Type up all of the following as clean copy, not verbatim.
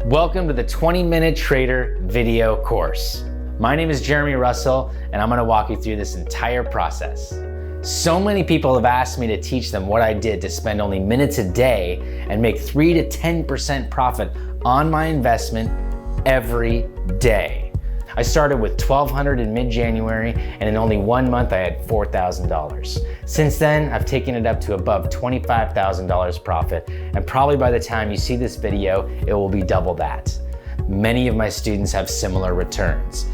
Welcome to the 20-Minute Trader video course. My name is Jeremy Russell, and I'm gonna walk you through this entire process. So many people have asked me to teach them what I did to spend only minutes a day and make 3 to 10% profit on my investment every day. I started with $1,200 in mid-January, and in only 1 month I had $4,000. Since then, I've taken it up to above $25,000 profit, and probably by the time you see this video, it will be double that. Many of my students have similar returns.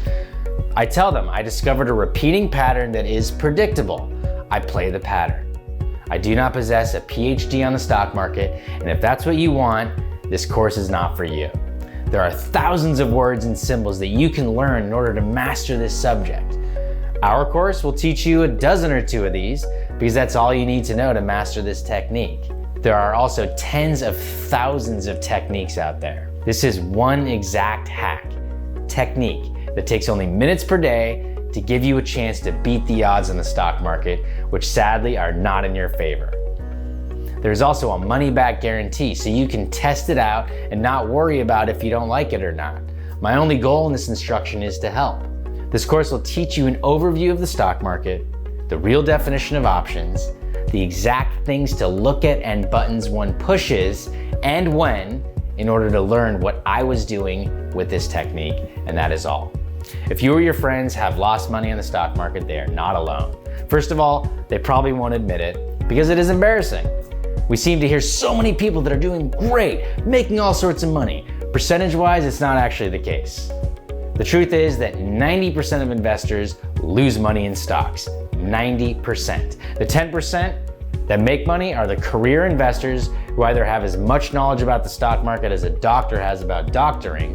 I tell them I discovered a repeating pattern that is predictable. I play the pattern. I do not possess a PhD on the stock market, and if that's what you want, this course is not for you. There are thousands of words and symbols that you can learn in order to master this subject. Our course will teach you a dozen or two of these because that's all you need to know to master this technique. There are also tens of thousands of techniques out there. This is one exact hack, technique, that takes only minutes per day to give you a chance to beat the odds in the stock market, which sadly are not in your favor. There's also a money-back guarantee, so you can test it out and not worry about if you don't like it or not. My only goal in this instruction is to help. This course will teach you an overview of the stock market, the real definition of options, the exact things to look at and buttons one pushes and when in order to learn what I was doing with this technique, and that is all. If you or your friends have lost money on the stock market, they are not alone. First of all, they probably won't admit it because it is embarrassing. We seem to hear so many people that are doing great, making all sorts of money. Percentage-wise, it's not actually the case. The truth is that 90% of investors lose money in stocks, 90%. The 10% that make money are the career investors who either have as much knowledge about the stock market as a doctor has about doctoring,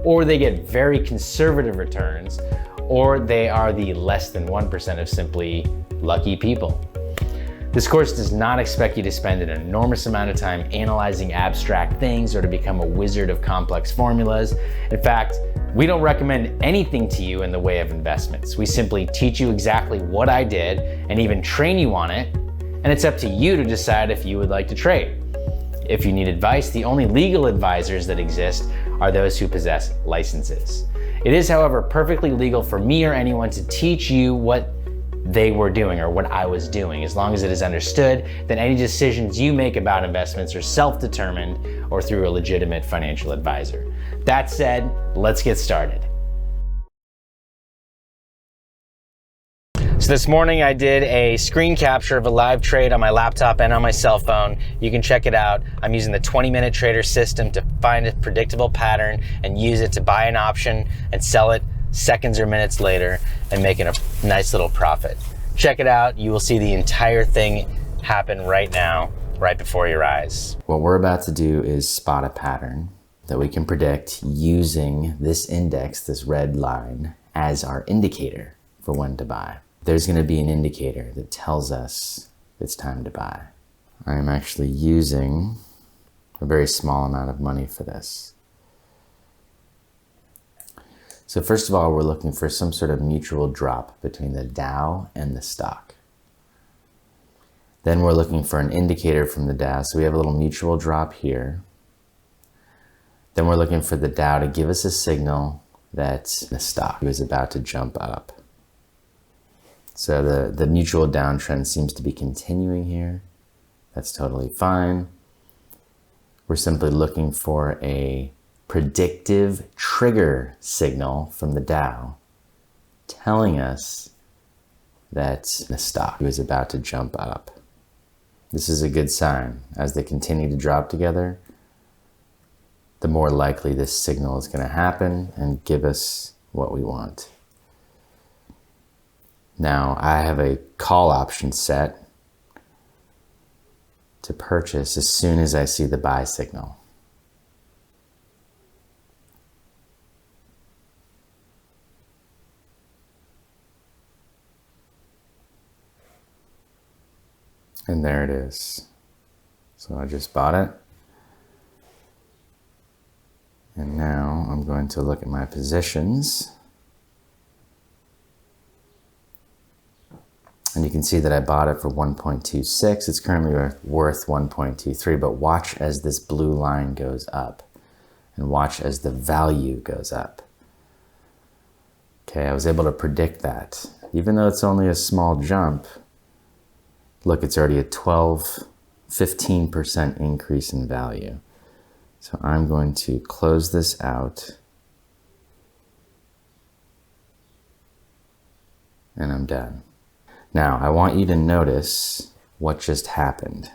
or they get very conservative returns, or they are the less than 1% of simply lucky people. This course does not expect you to spend an enormous amount of time analyzing abstract things or to become a wizard of complex formulas. In fact, we don't recommend anything to you in the way of investments. We simply teach you exactly what I did and even train you on it, and it's up to you to decide if you would like to trade. If you need advice, the only legal advisors that exist are those who possess licenses. It is, however, perfectly legal for me or anyone to teach you what they were doing or what I was doing, as long as it is understood that any decisions you make about investments are self-determined or through a legitimate financial advisor. That said, let's get started. So this morning I did a screen capture of a live trade on my laptop and on my cell phone. You can check it out. I'm using the 20-Minute Trader system to find a predictable pattern and use it to buy an option and sell it seconds or minutes later and making a nice little profit. Check it out. You will see the entire thing happen right now, right before your eyes. What we're about to do is spot a pattern that we can predict using this index, this red line, as our indicator for when to buy. There's going to be an indicator that tells us it's time to buy. I'm actually using a very small amount of money for this. So first of all, we're looking for some sort of mutual drop between the Dow and the stock. Then we're looking for an indicator from the Dow. So we have a little mutual drop here. Then we're looking for the Dow to give us a signal that the stock is about to jump up. So the mutual downtrend seems to be continuing here. That's totally fine. We're simply looking for a predictive trigger signal from the Dow telling us that the stock is about to jump up. This is a good sign. As they continue to drop together, the more likely this signal is going to happen and give us what we want. Now, I have a call option set to purchase as soon as I see the buy signal. And there it is. So I just bought it. And now I'm going to look at my positions. And you can see that I bought it for 1.26. It's currently worth 1.23, but watch as this blue line goes up. and watch as the value goes up. Okay, I was able to predict that. Even though it's only a small jump, look, it's already a 15% increase in value. So I'm going to close this out. And I'm done. Now, I want you to notice what just happened.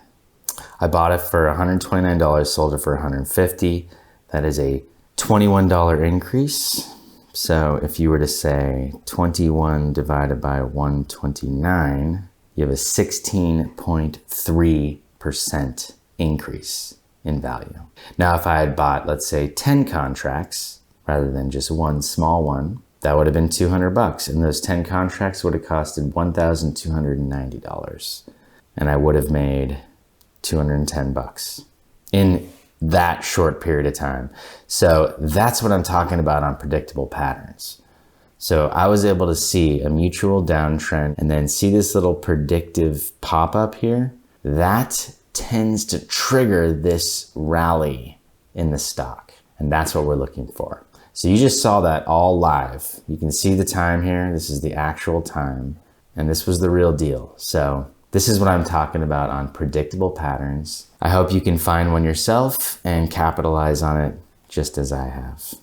I bought it for $129, sold it for $150. That is a $21 increase. So if you were to say 21 divided by 129, you have a 16.3% increase in value. Now, if I had bought, let's say 10 contracts rather than just one small one, that would have been $200. And those 10 contracts would have costed $1,290. And I would have made $210 in that short period of time. So that's what I'm talking about on predictable patterns. So I was able to see a mutual downtrend and then see this little predictive pop-up here. That tends to trigger this rally in the stock. And that's what we're looking for. So you just saw that all live. You can see the time here. This is the actual time. And this was the real deal. So this is what I'm talking about on predictable patterns. I hope you can find one yourself and capitalize on it just as I have.